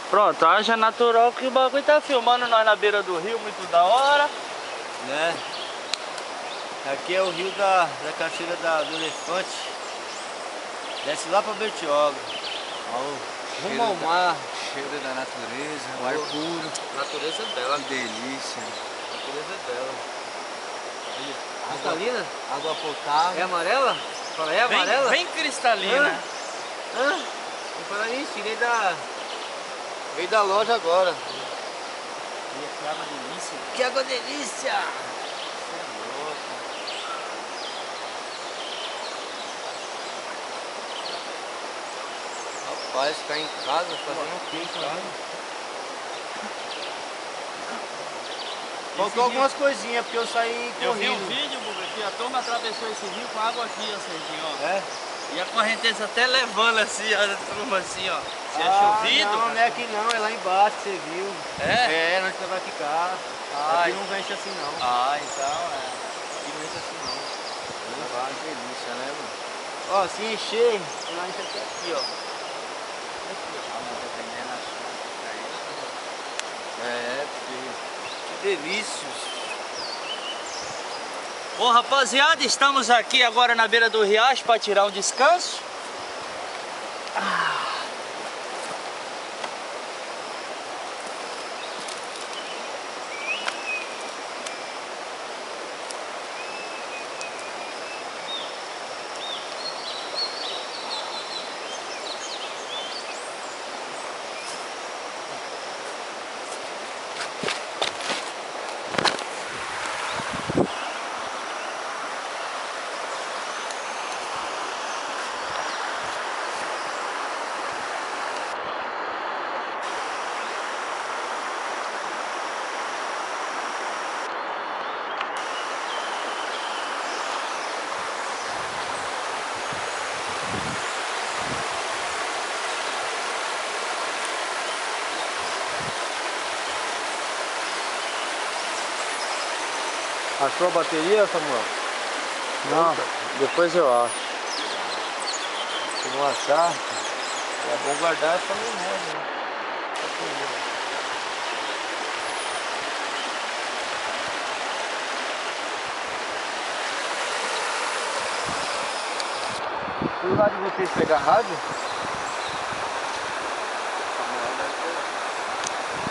Pronto, haja natural que o bagulho tá filmando nós na beira do rio, muito da hora. Né? Aqui é o rio da Cachoeira do Elefante. Desce lá pra Bertioga. Rumo ao mar. Cheiro da natureza, o ar puro. Natureza bela. Que delícia. Natureza bela. Cristalina? Água potável. É amarela? Fala, é amarela? Bem cristalina. Hã? E falando nisso, veio da loja agora. Que água delícia. Que água delícia! Rapaz, ficar em casa, fazendo o que em casa? Faltou algumas coisinhas, porque eu saí correndo. Eu vi um vídeo, Buga, que a turma atravessou esse rio com água aqui, ó, Serginho, ó. É? E a correnteza até levando assim, a turma assim, ó. Se é chovido? Não, não é aqui não, é lá embaixo, você viu. É? É, onde você vai ficar. Ai. Aqui não vence assim não. Ah, então é. Aqui não vence assim não. Que delícia, né, mano? Ó, se encher, nós enche até aqui, ó. É, porque... Que delícias. Bom, rapaziada, estamos aqui agora na beira do riacho para tirar um descanso. Achou a bateria, Samuel? Não, depois eu acho. Se não achar, é bom guardar essa memória, né? Fui lá de vocês pegar rádio?